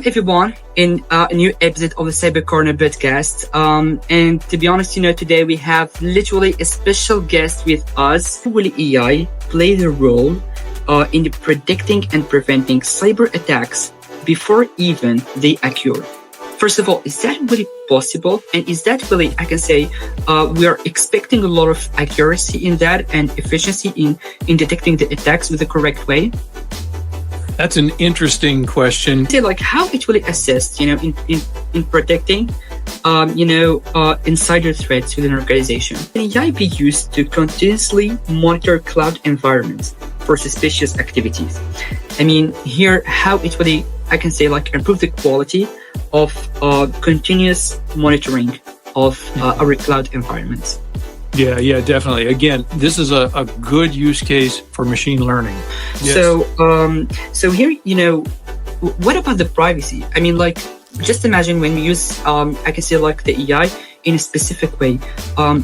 Welcome everyone in a new episode of the Cyber Corner podcast. And to be honest, today we have literally a special guest with us. Will AI play the role in predicting and preventing cyber attacks before even they occur? First of all, is that really possible? And is that really, I can say, we are expecting a lot of accuracy in that and efficiency in detecting the attacks with the correct way? That's an interesting question. Say like how it really assists, in protecting, insider threats within an organization. AI be used to continuously monitor cloud environments for suspicious activities. I mean, here how it really, I can say, like improve the quality of continuous monitoring of our cloud environments. Yeah, definitely. Again, this is a good use case for machine learning. Yes. So here, what about the privacy? I mean, like, just imagine when we use, I can say, like the AI in a specific way,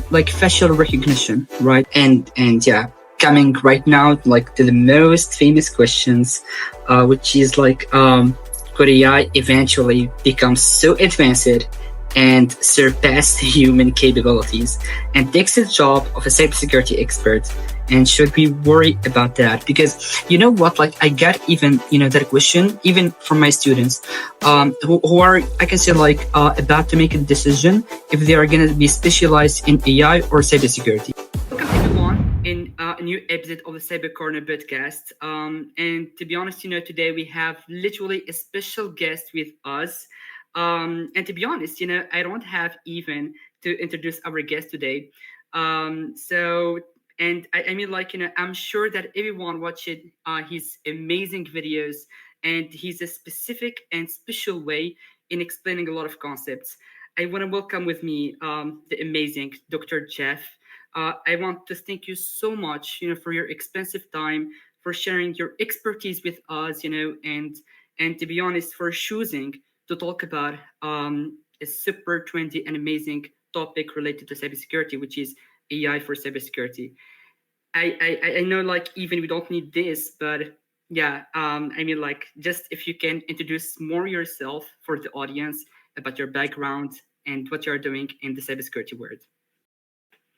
like facial recognition, right? And yeah, coming right now, like to the most famous questions, which is like, could AI eventually become so advanced and surpass human capabilities and takes the job of a cybersecurity expert? And should we worry about that? Because you know what, like I get even, that question, even from my students who are, I can say, like about to make a decision if they are going to be specialized in AI or cybersecurity. Welcome everyone in a new episode of the Cyber Corner podcast. And to be honest, today we have literally a special guest with us. And to be honest, I don't have even to introduce our guest today. I mean, like, I'm sure that everyone watched his amazing videos and he's a specific and special way in explaining a lot of concepts. I want to welcome with me the amazing Dr. Jeff. I want to thank you so much, for your expensive time, for sharing your expertise with us, and to be honest, for choosing to talk about a super trendy and amazing topic related to cybersecurity, which is AI for cybersecurity. I know, like, even we don't need this, but yeah, I mean, like, just if you can introduce more yourself for the audience about your background and what you're doing in the cybersecurity world.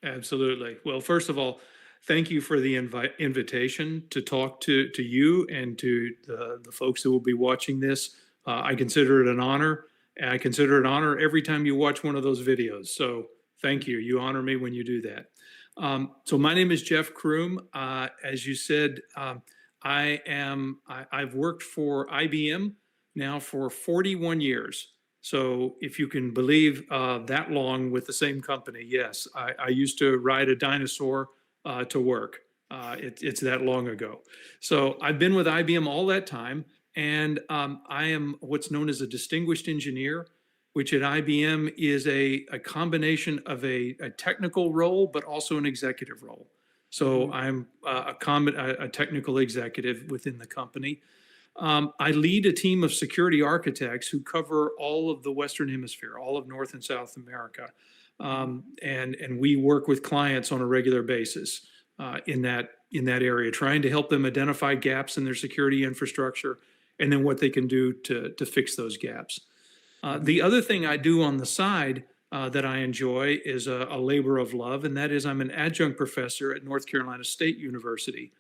Absolutely. Well, first of all, thank you for the invitation to talk to you and to the folks that will be watching this. I consider it an honor. And I consider it an honor every time you watch one of those videos. So thank you. You honor me when you do that. So my name is Jeff Crume. As you said, I've worked for IBM now for 41 years. So if you can believe that long with the same company, yes, I used to ride a dinosaur to work. It's that long ago. So I've been with IBM all that time, and I am what's known as a distinguished engineer, which at IBM is a combination of a technical role, but also an executive role. So I'm a technical executive within the company. I lead a team of security architects who cover all of the Western Hemisphere, all of North and South America. And we work with clients on a regular basis in that area, trying to help them identify gaps in their security infrastructure and then what they can do to fix those gaps. The other thing I do on the side that I enjoy is a labor of love, and that is I'm an adjunct professor at North Carolina State University,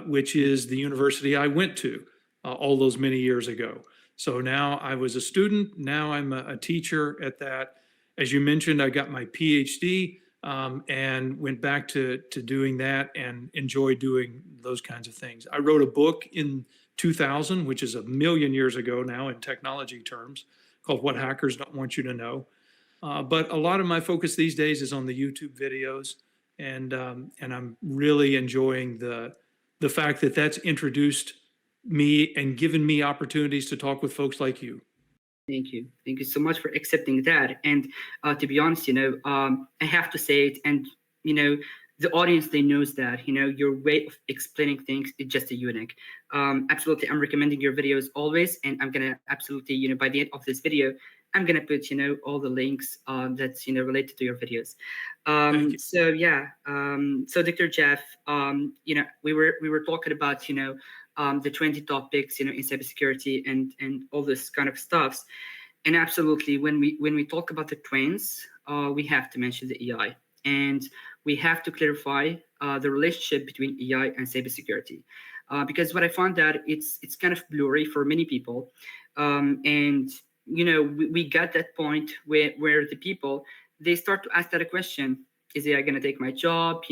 which is the university I went to all those many years ago. So now I was a student, now I'm a teacher at that. As you mentioned, I got my PhD and went back to doing that and enjoy doing those kinds of things. I wrote a book in 2000, which is a million years ago now in technology terms, called What Hackers Don't Want You to Know. But a lot of my focus these days is on the YouTube videos, and I'm really enjoying the fact that that's introduced me and given me opportunities to talk with folks like you. Thank you. Thank you so much for accepting that. And to be honest, I have to say it, and the audience, they knows that your way of explaining things is just a unique. Absolutely, I'm recommending your videos always, and I'm gonna absolutely by the end of this video, I'm gonna put all the links that's related to your videos. So yeah, so Dr. Jeff, we were talking about the trendy topics, in cybersecurity and all this kind of stuffs. And absolutely, when we talk about the trends, we have to mention the AI, and we have to clarify the relationship between AI and cybersecurity, because what I found that it's kind of blurry for many people, and we got that point where the people, they start to ask that a question: is AI going to take my job?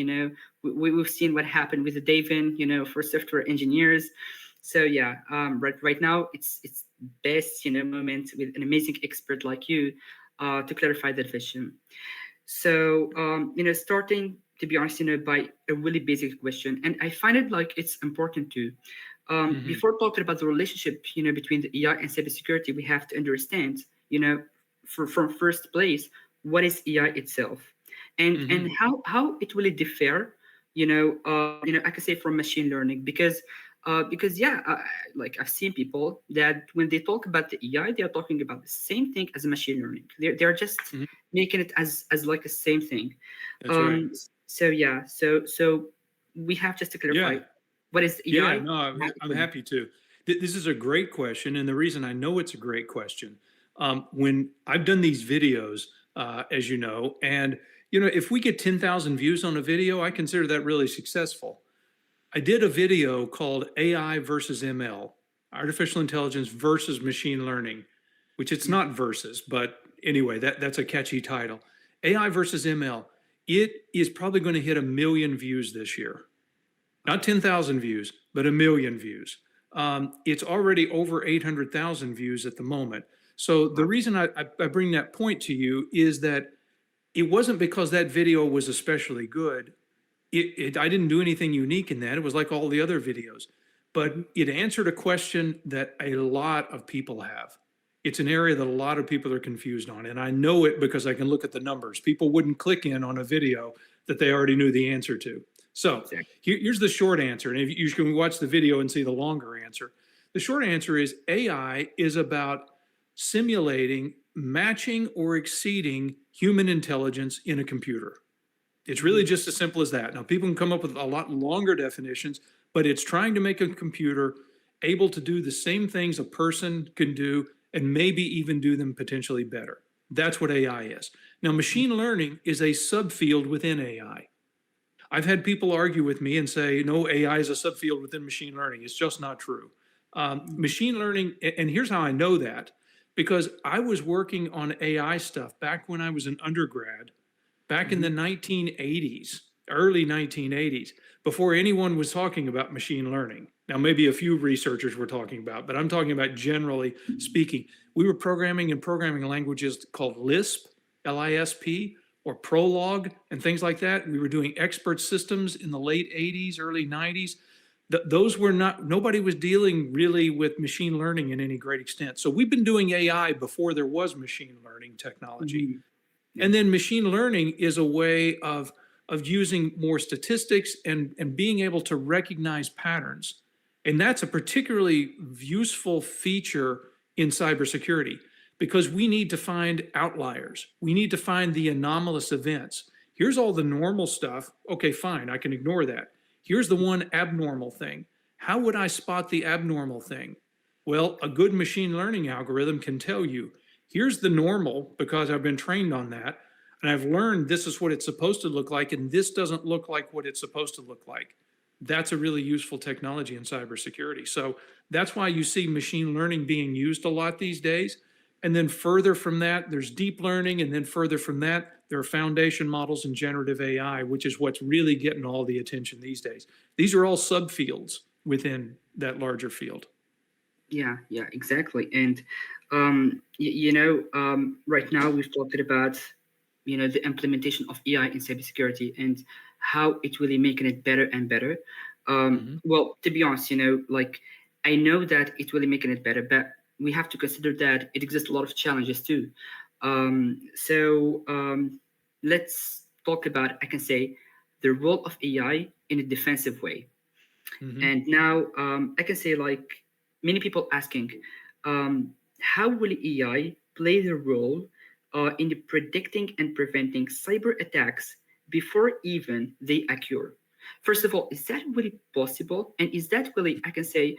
We've seen what happened with the Davin, for software engineers. So yeah, right now it's best moment with an amazing expert like you to clarify that vision. So starting, to be honest, by a really basic question, and I find it like it's important to before talking about the relationship between the AI and cybersecurity, we have to understand from first place, what is AI itself, and how it really differ, I can say, from machine learning, because yeah, like I've seen people that when they talk about the AI, they are talking about the same thing as machine learning. They're just making it as like the same thing. That's right. So yeah, so we have just to clarify, Yeah. what is Yeah, AI? no, I'm happy to. This is a great question, and the reason I know it's a great question, when I've done these videos, as you know, and if we get 10,000 views on a video, I consider that really successful. I did a video called AI versus ML, artificial intelligence versus machine learning, which it's not versus, but anyway, that's a catchy title. AI versus ML. It is probably going to hit 1 million views this year. Not 10,000 views, but 1 million views. It's already over 800,000 views at the moment. So the reason I bring that point to you is that it wasn't because that video was especially good. I didn't do anything unique in that. It was like all the other videos, but it answered a question that a lot of people have. It's an area that a lot of people are confused on, and I know it because I can look at the numbers. People wouldn't click in on a video that they already knew the answer to. So here's the short answer, and if you can watch the video and see the longer answer. The short answer is AI is about simulating, matching, or exceeding human intelligence in a computer. It's really just as simple as that. Now, people can come up with a lot longer definitions, but it's trying to make a computer able to do the same things a person can do, and maybe even do them potentially better. That's what AI is. Now, machine learning is a subfield within AI. I've had people argue with me and say, no, AI is a subfield within machine learning. It's just not true. Machine learning, and here's how I know that, because I was working on AI stuff back when I was an undergrad, back in the 1980s, early 1980s, before anyone was talking about machine learning. Now, maybe a few researchers were talking about, but I'm talking about generally speaking. We were programming in programming languages called Lisp, L-I-S-P, or Prolog, and things like that. We were doing expert systems in the late 80s, early 90s. Those were not, nobody was dealing really with machine learning in any great extent. So we've been doing AI before there was machine learning technology. And then machine learning is a way of using more statistics and being able to recognize patterns. And that's a particularly useful feature in cybersecurity, because we need to find outliers. We need to find the anomalous events. Here's all the normal stuff. Okay, fine, I can ignore that. Here's the one abnormal thing. How would I spot the abnormal thing? Well, a good machine learning algorithm can tell you, here's the normal, because I've been trained on that, and I've learned this is what it's supposed to look like, and this doesn't look like what it's supposed to look like. That's a really useful technology in cybersecurity. So that's why you see machine learning being used a lot these days. And then further from that, there's deep learning, and then further from that, there are foundation models and generative AI, which is what's really getting all the attention these days. These are all subfields within that larger field. Yeah, exactly. And right now we've talked about the implementation of AI in cybersecurity and how it really making it better and better. Well, to be honest, like I know that it really making it better, but we have to consider that it exists a lot of challenges too. So let's talk about, I can say, the role of AI in a defensive way. And now I can say, like, many people asking, how will AI play the role in the predicting and preventing cyber attacks before even they occur? First of all, is that really possible? And is that really, I can say,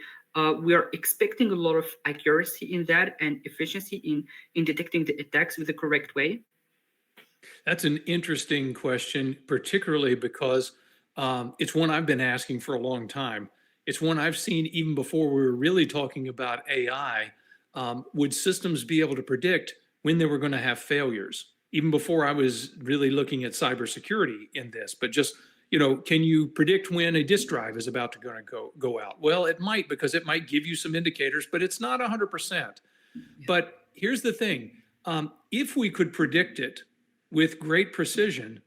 we are expecting a lot of accuracy in that and efficiency in detecting the attacks with the correct way? That's an interesting question, particularly because it's one I've been asking for a long time. It's one I've seen even before we were really talking about AI. Would systems be able to predict when they were going to have failures? Even before I was really looking at cybersecurity in this, but just, can you predict when a disk drive is about to go out? Well, it might, because it might give you some indicators, but it's not 100%. But here's the thing. If we could predict it with great precision,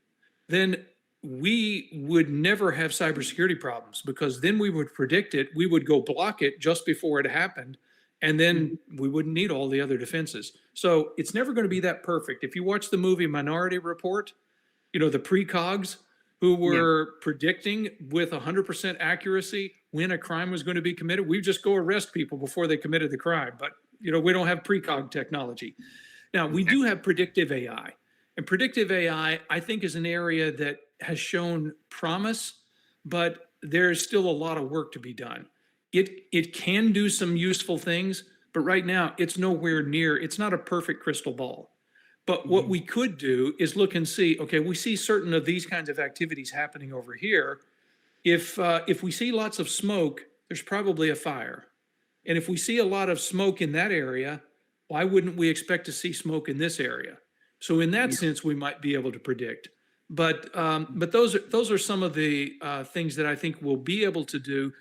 then we would never have cybersecurity problems, because then we would predict it, we would go block it just before it happened, and then we wouldn't need all the other defenses. So it's never going to be that perfect. If you watch the movie Minority Report, the precogs who were predicting with 100% accuracy when a crime was going to be committed, we just go arrest people before they committed the crime. But, we don't have precog technology. Now, we do have predictive AI. And predictive AI, I think, is an area that has shown promise, but there's still a lot of work to be done. It can do some useful things, but right now it's nowhere near, it's not a perfect crystal ball. But what we could do is look and see, okay, we see certain of these kinds of activities happening over here. If we see lots of smoke, there's probably a fire. And if we see a lot of smoke in that area, why wouldn't we expect to see smoke in this area? So in that sense, we might be able to predict. But those are some of the things that I think we'll be able to do.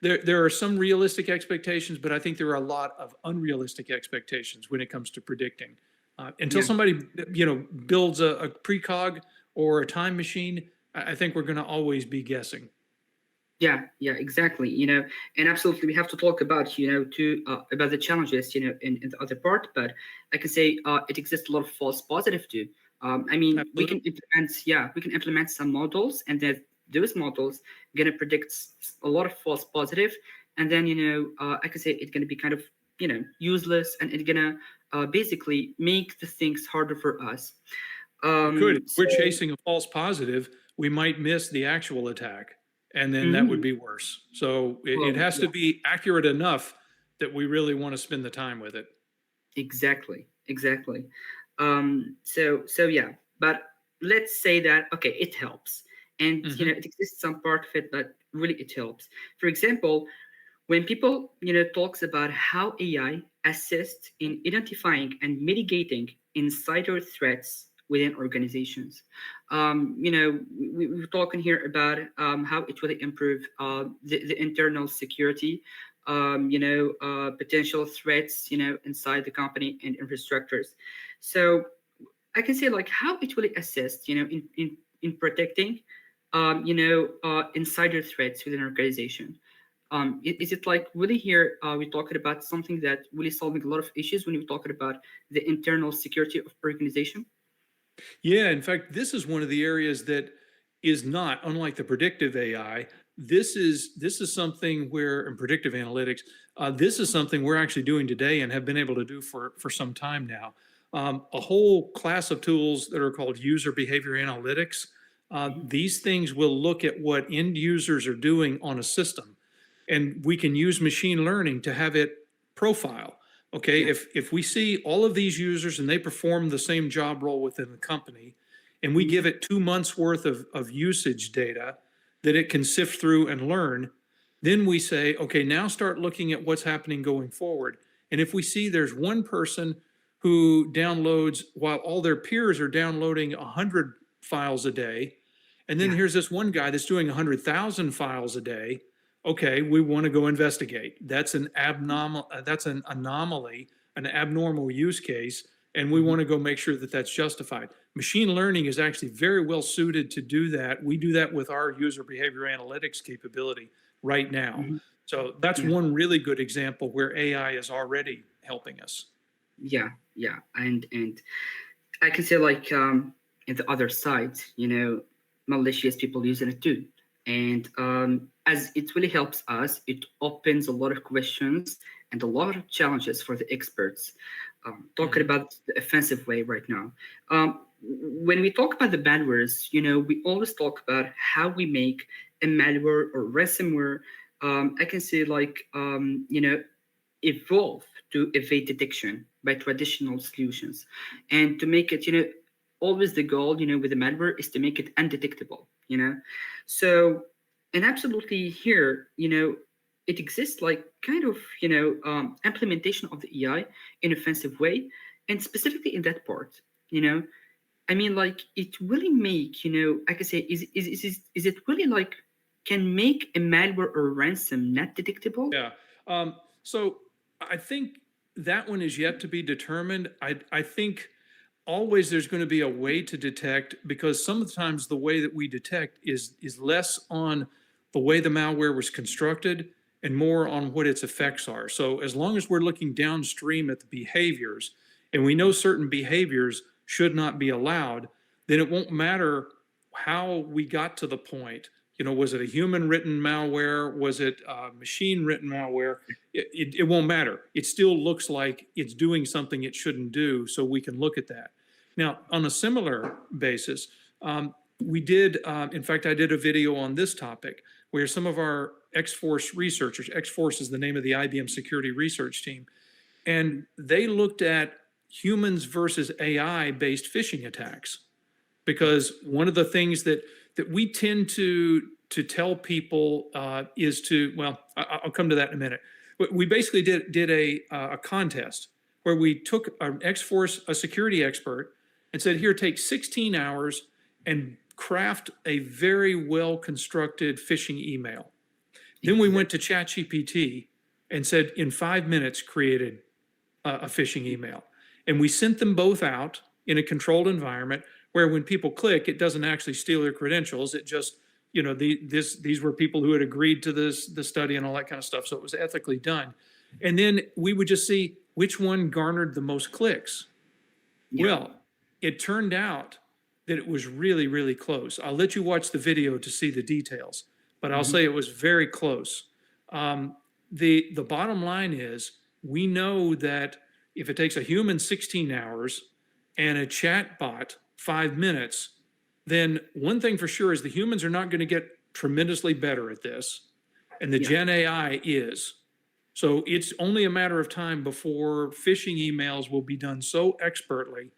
There are some realistic expectations, but I think there are a lot of unrealistic expectations when it comes to predicting. Until somebody builds a precog or a time machine, I think we're going to always be guessing. Yeah, exactly. And absolutely, we have to talk about, about the challenges, in the other part. But I can say it exists a lot of false positive too. Absolutely. We can implement some models, and then those models gonna predict a lot of false positive, and then I can say it's gonna be kind of useless, and it's gonna basically make the things harder for us. If we're chasing a false positive, we might miss the actual attack, and then that would be worse. So it has to be accurate enough that we really want to spend the time with it. Exactly. So yeah, but let's say that, okay, it helps, and it exists some part of it, but really it helps. For example, when people talks about how AI assists in identifying and mitigating insider threats within organizations, we're talking here about how it will improve the internal security, potential threats, inside the company and infrastructures. So I can say like how it will assist, in protecting, insider threats within an organization. Is it like really here we're talking about something that really solving a lot of issues when we're talking about the internal security of organization? Yeah, in fact, this is one of the areas that is not, unlike the predictive AI. This is something where, in predictive analytics, this is something we're actually doing today and have been able to do for some time now. A whole class of tools that are called user behavior analytics. These things will look at what end users are doing on a system, and we can use machine learning to have it profile. Okay, if we see all of these users and they perform the same job role within the company, and we give it 2 months worth of usage data that it can sift through and learn, then we say, okay, now start looking at what's happening going forward. And if we see there's one person who downloads while all their peers are downloading 100 files a day, and then here's this one guy that's doing 100,000 files a day, okay, we want to go investigate. That's an anomaly, an abnormal use case, and we want to go make sure that that's justified. Machine learning is actually very well suited to do that. We do that with our user behavior analytics capability right now. So that's one really good example where AI is already helping us. Yeah, and I can say like in the other side, malicious people using it too. And as it really helps us, it opens a lot of questions and a lot of challenges for the experts. Talking about the offensive way right now. When we talk about the bad words, we always talk about how we make a malware or ransomware, I can say like, evolve to evade detection by traditional solutions, and to make it, always the goal, with the malware is to make it undetectable, So, and absolutely here, it exists like kind of, implementation of the AI in an offensive way, and specifically in that part, I mean, like it really make, I can say, is it really like can make a malware or ransom not detectable? Yeah. So I think that one is yet to be determined. I think always there's going to be a way to detect, because sometimes the way that we detect is less on the way the malware was constructed and more on what its effects are. So as long as we're looking downstream at the behaviors, and we know certain behaviors should not be allowed, then it won't matter how we got to the point. Was it a human written malware? Was it machine written malware? It won't matter. It still looks like it's doing something it shouldn't do, so we can look at that. Now, on a similar basis, we did, in fact, I did a video on this topic where some of our X-Force researchers, X-Force is the name of the IBM security research team, and they looked at humans versus AI-based phishing attacks. Because one of the things that we tend to tell people is to, well, I'll come to that in a minute. We basically did a contest where we took an X-Force, a security expert, and said, here, take 16 hours and craft a very well-constructed phishing email. Then we went to ChatGPT and said, in 5 minutes, created a phishing email. And we sent them both out in a controlled environment where when people click, it doesn't actually steal their credentials. It just, these were people who had agreed to the study and all that kind of stuff. So it was ethically done. And then we would just see which one garnered the most clicks. Yeah. Well, it turned out that it was really, really close. I'll let you watch the video to see the details, but I'll say it was very close. The bottom line is we know that if it takes a human 16 hours and a chat bot 5 minutes, then one thing for sure is the humans are not going to get tremendously better at this, and the Gen AI is. So it's only a matter of time before phishing emails will be done so expertly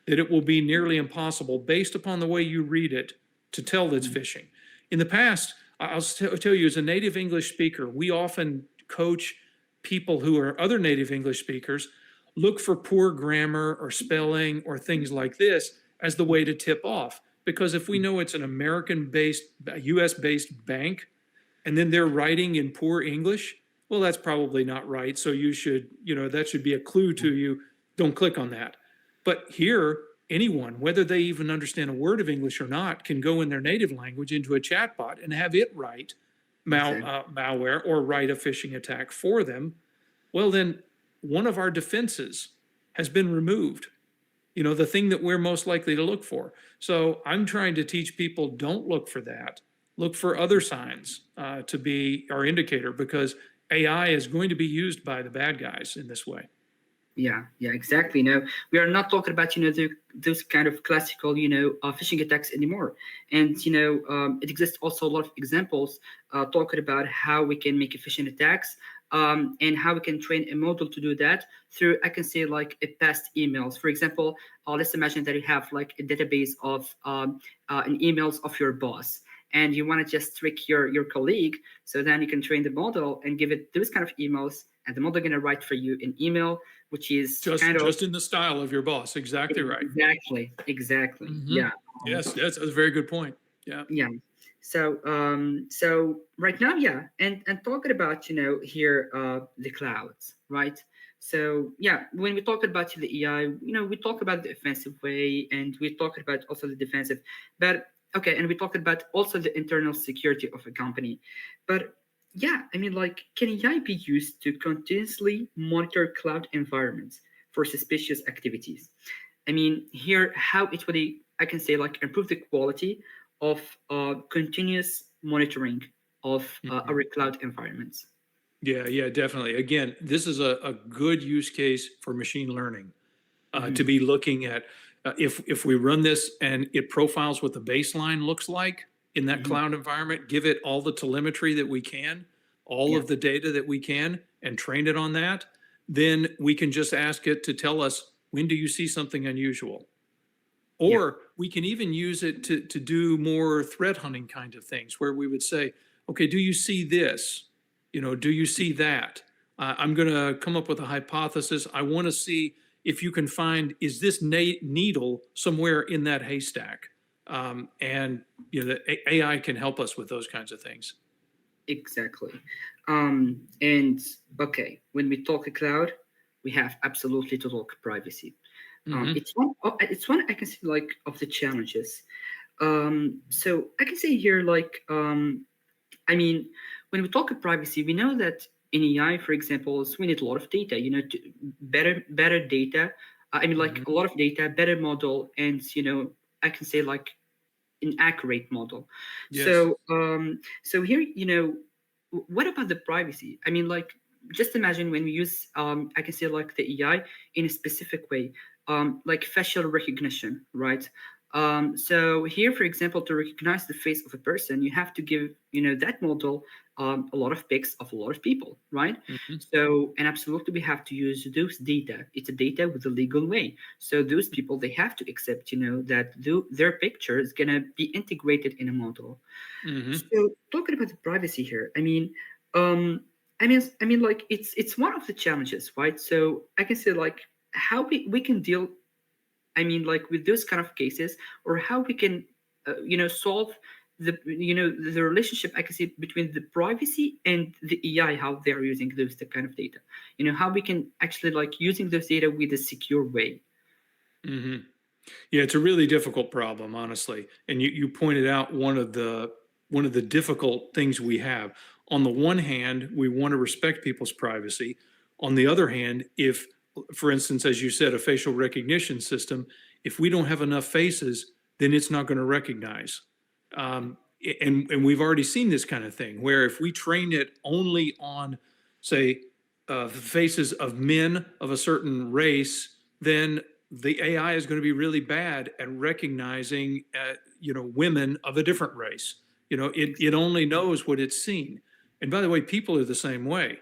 that it will be nearly impossible, based upon the way you read it, to tell that it's phishing. In the past, I'll tell you, as a native English speaker, we often coach people who are other native English speakers, look for poor grammar or spelling or things like this as the way to tip off. Because if we know it's an American-based, US-based bank, and then they're writing in poor English, well, that's probably not right. So you should, that should be a clue to you. Don't click on that. But here, anyone, whether they even understand a word of English or not, can go in their native language into a chatbot and have it write malware or write a phishing attack for them. Well, then one of our defenses has been removed. The thing that we're most likely to look for. So I'm trying to teach people, don't look for that. Look for other signs to be our indicator, because AI is going to be used by the bad guys in this way. Yeah, exactly. We are not talking about, those kind of classical, phishing attacks anymore. And, it exists also a lot of examples talking about how we can make phishing attacks and how we can train a model to do that through, I can say, like a past emails. For example, let's imagine that you have like a database of emails of your boss, and you want to just trick your colleague. So then you can train the model and give it those kind of emails, and the model going to write for you an email, which is just in the style of your boss. Exactly right. Exactly. Mm-hmm. Yeah. Yes, that's a very good point. Yeah. So right now, and talking about here the clouds, right? So when we talk about the AI, we talk about the offensive way, and we talk about also the defensive, but okay, and we talk about also the internal security of a company, but I mean, like, can AI be used to continuously monitor cloud environments for suspicious activities? I mean, here, how it really, I can say, like, improve the quality of continuous monitoring of our cloud environments. Yeah, definitely. Again, this is a good use case for machine learning to be looking at if we run this and it profiles what the baseline looks like in that cloud environment, give it all the telemetry that we can, all of the data that we can, and train it on that, then we can just ask it to tell us, when do you see something unusual? Or we can even use it to do more threat hunting kind of things, where we would say, okay, do you see this? Do you see that? I'm going to come up with a hypothesis. I want to see if you can find, is this needle somewhere in that haystack? And the AI can help us with those kinds of things. Exactly. And okay, when we talk cloud, we have absolutely to talk privacy. It's one I can say like of the challenges. So I can say here like I mean, when we talk of privacy, we know that in AI, for example, we need a lot of data. Better data. Like a lot of data, better model, and I can say like an accurate model. Yes. So here, what about the privacy? Like just imagine when we use, I can say like the AI in a specific way, like facial recognition, right? So here, for example, to recognize the face of a person, you have to give, that model a lot of pics of a lot of people, right? So, and absolutely, we have to use those data. It's a data with a legal way. So those people, they have to accept, that their picture is going to be integrated in a model. So talking about the privacy here, like it's one of the challenges, right? So I can say like how we can deal, like with those kind of cases, or how we can, solve the relationship I can see between the privacy and the AI, how they're using those kind of data. How we can actually like using those data with a secure way. Yeah, it's a really difficult problem, honestly. And you pointed out one of the difficult things we have. On the one hand, we want to respect people's privacy. On the other hand, if, for instance, as you said, a facial recognition system, if we don't have enough faces, then it's not going to recognize. And we've already seen this kind of thing, where if we train it only on, say, faces of men of a certain race, then the AI is going to be really bad at recognizing, women of a different race. It only knows what it's seen. And by the way, people are the same way.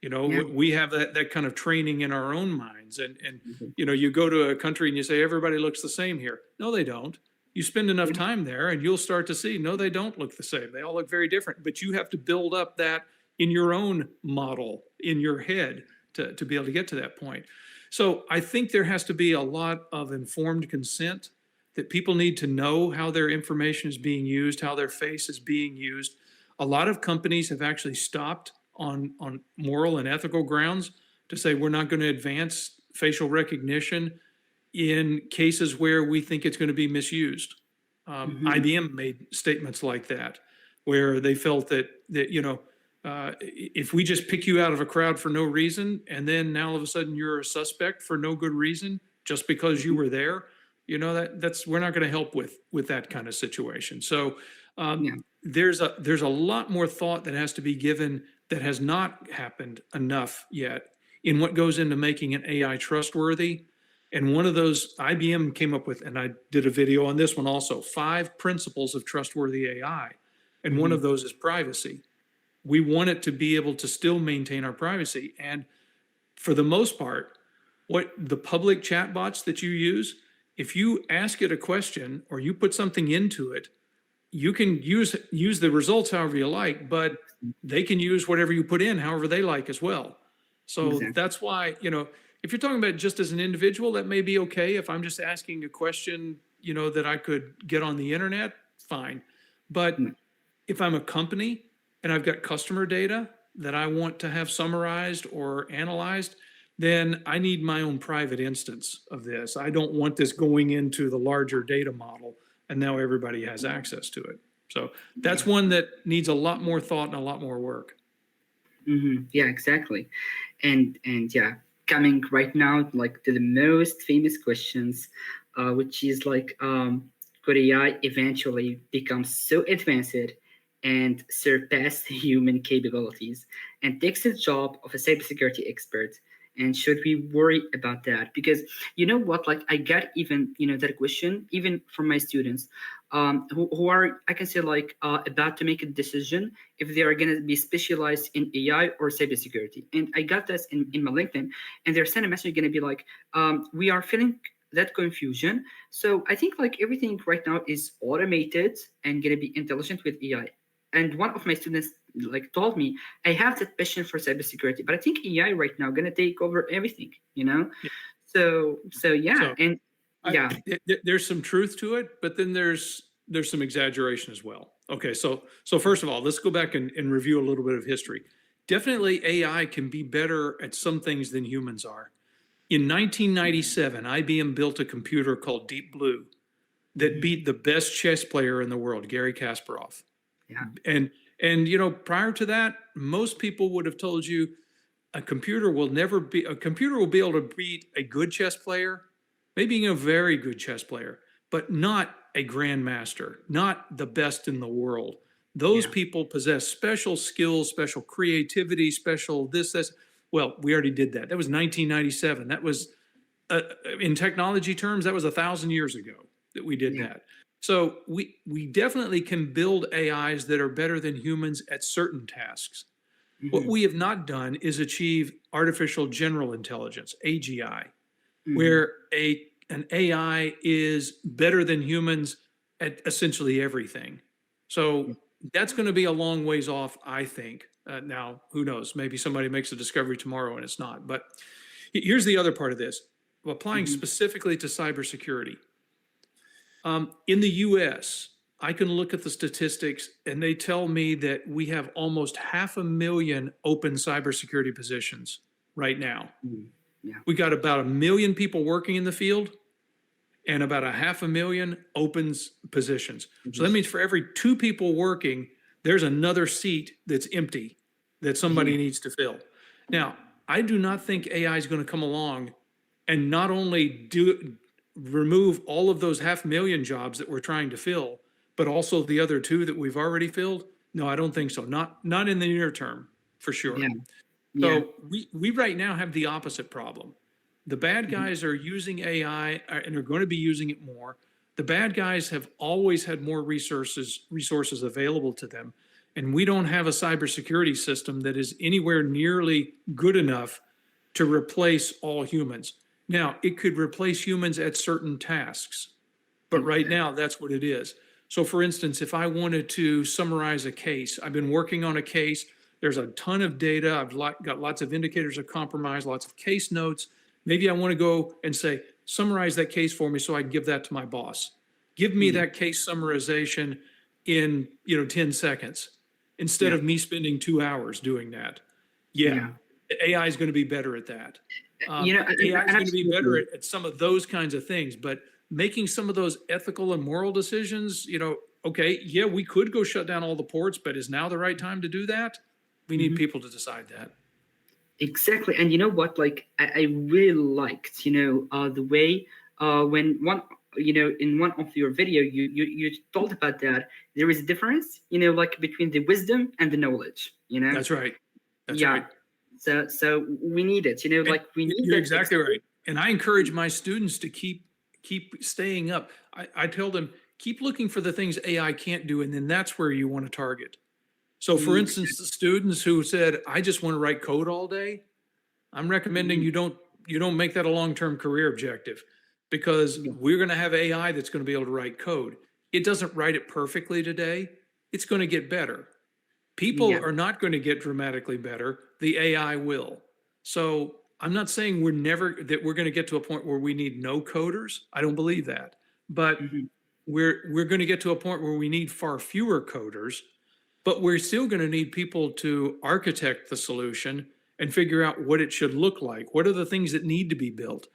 We have that kind of training in our own minds. And you go to a country and you say, everybody looks the same here. No, they don't. You spend enough time there and you'll start to see, no, they don't look the same. They all look very different. But you have to build up that in your own model, in your head, to be able to get to that point. So I think there has to be a lot of informed consent, that people need to know how their information is being used, how their face is being used. A lot of companies have actually stopped on moral and ethical grounds to say we're not going to advance facial recognition in cases where we think it's going to be misused. IBM made statements like that, where they felt that if we just pick you out of a crowd for no reason, and then now all of a sudden you're a suspect for no good reason, just because you were there, that's we're not going to help with that kind of situation. So there's a lot more thought that has to be given that has not happened enough yet in what goes into making an AI trustworthy. And one of those IBM came up with, and I did a video on this one also, 5 principles of trustworthy AI. And one of those is privacy. We want it to be able to still maintain our privacy. And for the most part, what the public chatbots that you use, if you ask it a question or you put something into it, you can use the results however you like, but they can use whatever you put in however they like as well. So that's why, if you're talking about just as an individual, that may be okay. If I'm just asking a question, that I could get on the internet, fine. But if I'm a company and I've got customer data that I want to have summarized or analyzed, then I need my own private instance of this. I don't want this going into the larger data model and now everybody has access to it. So that's one that needs a lot more thought and a lot more work. Yeah, exactly. And yeah, coming right now like to the most famous questions, which is like, could AI eventually become so advanced and surpass human capabilities and takes the job of a cybersecurity expert And should we worry about that? Because you know what, like I got even, that question even from my students, who are, I can say, like about to make a decision if they are going to be specialized in AI or cybersecurity. And I got this in my LinkedIn, and their sent a message going to be like, we are feeling that confusion. So I think like everything right now is automated and going to be intelligent with AI. And one of my students like told me, I have that passion for cybersecurity, but I think AI right now going to take over everything. Yeah. So yeah, So and yeah. there's some truth to it, but then there's some exaggeration as well. Okay, so first of all, let's go back and review a little bit of history. Definitely AI can be better at some things than humans are. In 1997, IBM built a computer called Deep Blue that beat the best chess player in the world, Garry Kasparov. Yeah. And prior to that, most people would have told you a computer will be able to beat a good chess player, maybe a very good chess player, but not a grandmaster, not the best in the world. Those people possess special skills, special creativity, special this. Well, we already did that. That was 1997. That was, in technology terms, that was 1,000 years ago that we did that. So we definitely can build AIs that are better than humans at certain tasks. What we have not done is achieve artificial general intelligence, AGI, where an AI is better than humans at essentially everything. So that's going to be a long ways off, I think. Now, who knows? Maybe somebody makes a discovery tomorrow and it's not. But here's the other part of this, applying specifically to cybersecurity. In the US, I can look at the statistics and they tell me that we have almost 500,000 open cybersecurity positions right now. We got about 1 million people working in the field and about 500,000 open positions. So that means for every 2 people working, there's another seat that's empty that somebody needs to fill. Now, I do not think AI is going to come along and not only remove all of those 500,000 jobs that we're trying to fill, but also the other 2 that we've already filled. No, I don't think so. Not in the near term, for sure. So we right now have the opposite problem. The bad guys are using AI and are going to be using it more. The bad guys have always had more resources available to them. And we don't have a cybersecurity system that is anywhere nearly good enough to replace all humans. Now, it could replace humans at certain tasks, but right now that's what it is. So for instance, if I wanted to summarize a case, I've been working on a case, there's a ton of data, I've got lots of indicators of compromise, lots of case notes. Maybe I want to go and say, summarize that case for me so I can give that to my boss. Give me that case summarization in 10 seconds instead of me spending 2 hours doing that. AI is going to be better at that. AI is going to be better at some of those kinds of things, but making some of those ethical and moral decisions, we could go shut down all the ports, but is now the right time to do that? We need people to decide that. Exactly. And you know what, like I really liked, the way when in one of your video, you told about that there is a difference, like between the wisdom and the knowledge, That's right. That's right. So we need it, like we need. You're exactly right. And I encourage my students to keep staying up. I tell them, keep looking for the things AI can't do, and then that's where you want to target. So for instance, the students who said, I just want to write code all day, I'm recommending you don't make that a long-term career objective, because we're going to have AI that's going to be able to write code. It doesn't write it perfectly today. It's going to get better. People are not going to get dramatically better. The AI will. So I'm not saying we're going to get to a point where we need no coders. I don't believe that. But we're going to get to a point where we need far fewer coders, but we're still going to need people to architect the solution and figure out what it should look like. What are the things that need to be built?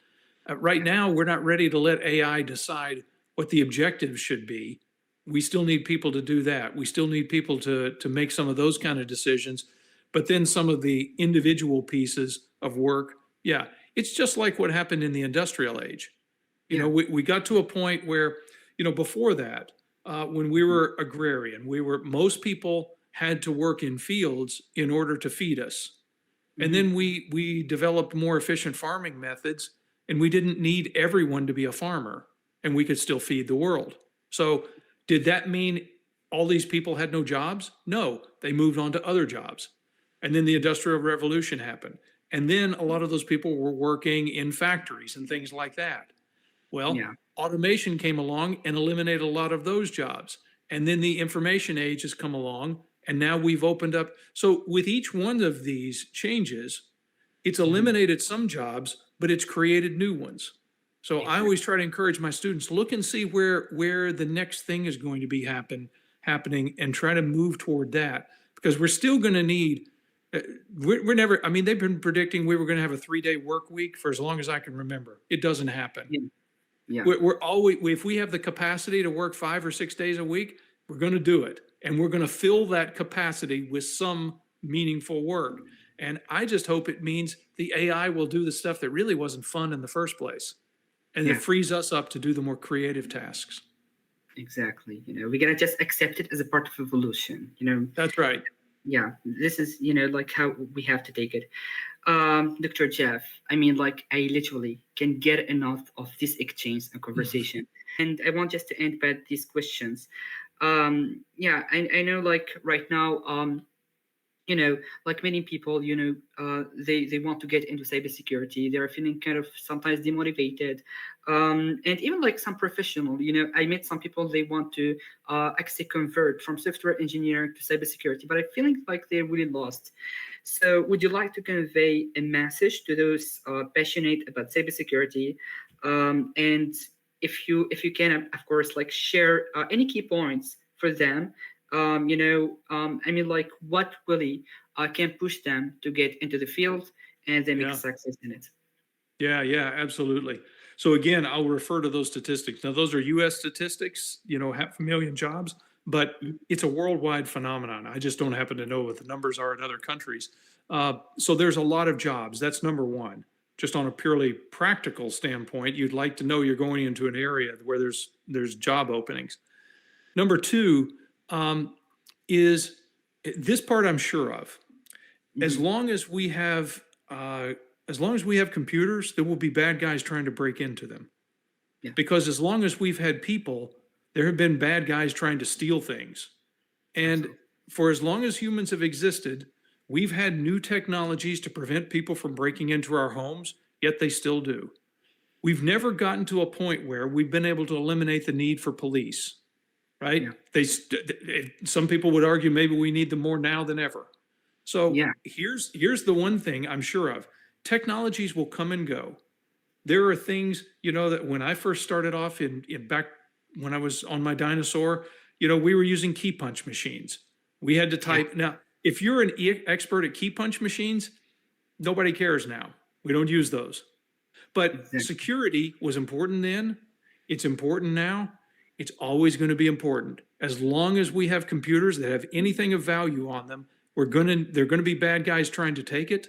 Right now, we're not ready to let AI decide what the objectives should be. We still need people to do that. We still need people to make some of those kind of decisions. But then some of the individual pieces of work, it's just like what happened in the industrial age. We got to a point where, before that, when we were agrarian, most people had to work in fields in order to feed us. And then we developed more efficient farming methods, and we didn't need everyone to be a farmer, and we could still feed the world. So did that mean all these people had no jobs? No, they moved on to other jobs. And then the Industrial Revolution happened. And then a lot of those people were working in factories and things like that. Well, Yeah. automation came along and eliminated a lot of those jobs. And then the information age has come along, and now we've opened up. So with each one of these changes, it's eliminated some jobs, but it's created new ones. So I always try to encourage my students, look and see where the next thing is going to be happening, and try to move toward that, because we're still going to need, we're never, I mean, they've been predicting we were going to have a 3-day work week for as long as I can remember. It doesn't happen. Yeah. Yeah. We're always, if we have the capacity to work 5 or 6 days a week, we're going to do it. And we're going to fill that capacity with some meaningful work. And I just hope it means the AI will do the stuff that really wasn't fun in the first place. And it frees us up to do the more creative tasks. Exactly. We gotta just accept it as a part of evolution. That's right. Yeah, this is like how we have to take it. Dr. Jeff, I mean, like, I literally can get enough of this exchange and conversation. And I want just to end by these questions. Yeah, I know, like, right now, like many people, they want to get into cybersecurity. They're feeling kind of sometimes demotivated. And even like some professional, I met some people, they want to actually convert from software engineering to cybersecurity, but I'm feeling like they're really lost. So would you like to convey a message to those passionate about cybersecurity? And if you can, of course, like, share any key points for them, I mean, like, what really can push them to get into the field and then make success in it? Yeah, absolutely. So again, I'll refer to those statistics. Now, those are US statistics, 500,000 jobs, but it's a worldwide phenomenon. I just don't happen to know what the numbers are in other countries. So there's a lot of jobs. That's number one. Just on a purely practical standpoint, you'd like to know you're going into an area where there's job openings. Number two, is this part I'm sure of. As long as we have computers, there will be bad guys trying to break into them. Yeah. Because as long as we've had people, there have been bad guys trying to steal things. And for as long as humans have existed, we've had new technologies to prevent people from breaking into our homes, yet they still do. We've never gotten to a point where we've been able to eliminate the need for police. Right? Yeah. Some people would argue maybe we need them more now than ever. So here's the one thing I'm sure of. Technologies will come and go. There are things, that when I first started off in back when I was on my dinosaur, we were using key punch machines. We had to type. Now, if you're an expert at key punch machines, nobody cares now. We don't use those. But security was important then. It's important now. It's always going to be important. As long as we have computers that have anything of value on them, they're going to be bad guys trying to take it,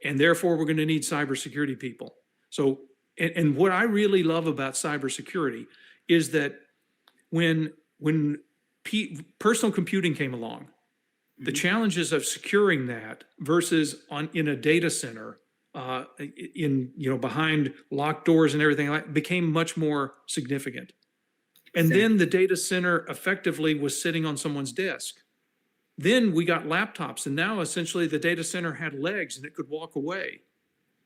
and therefore we're going to need cybersecurity people. So, and what I really love about cybersecurity is that when personal computing came along, the challenges of securing that versus in a data center, behind locked doors and everything like that, became much more significant. And then the data center effectively was sitting on someone's desk. Then we got laptops, and now essentially the data center had legs and it could walk away.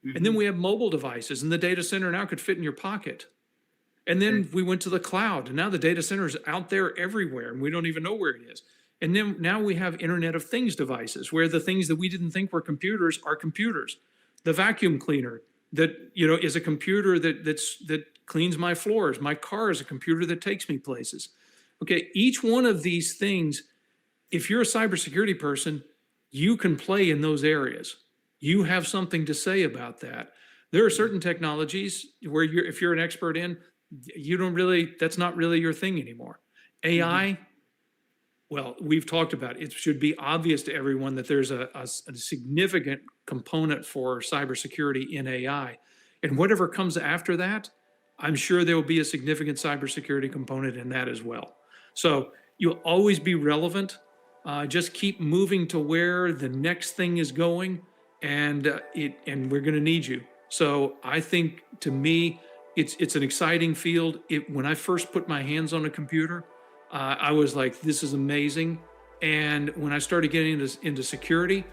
And then we have mobile devices, and the data center now could fit in your pocket. And then we went to the cloud, and now the data center is out there everywhere, and we don't even know where it is. And then now we have Internet of Things devices, where the things that we didn't think were computers are computers. The vacuum cleaner that is a computer that cleans my floors. My car is a computer that takes me places. Okay, each one of these things, if you're a cybersecurity person, you can play in those areas. You have something to say about that. There are certain technologies where if you're an expert in, that's not really your thing anymore. AI, well, we've talked about it should be obvious to everyone that there's a significant component for cybersecurity in AI. And whatever comes after that, I'm sure there will be a significant cybersecurity component in that as well. So you'll always be relevant. Just keep moving to where the next thing is going, and we're going to need you. So I think, to me, it's an exciting field. When I first put my hands on a computer, I was like, this is amazing. And when I started getting into security,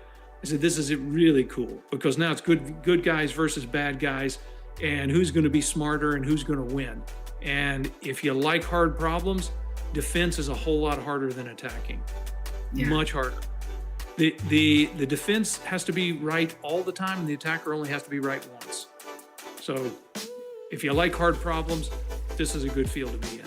I said, this is really cool, because now it's good guys versus bad guys, and who's going to be smarter and who's going to win. And if you like hard problems, defense is a whole lot harder than attacking. Yeah. Much harder. The defense has to be right all the time, and the attacker only has to be right once. So if you like hard problems, this is a good field to be in.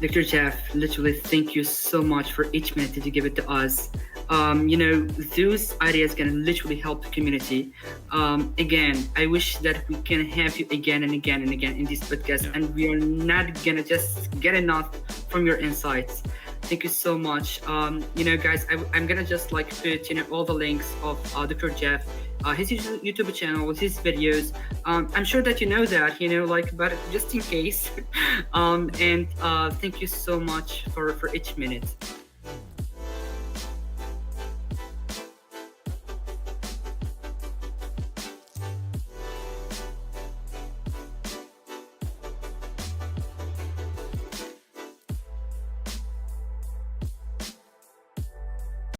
Dr. Jeff, literally, thank you so much for each minute that you give it to us. Those ideas can literally help the community. Again, I wish that we can have you again and again and again in this podcast, yeah. And we are not gonna just get enough from your insights. Thank you so much. Guys, I'm gonna just like put all the links of Dr. Jeff, his YouTube channel, his videos. I'm sure that you know that, but just in case. And thank you so much for each minute.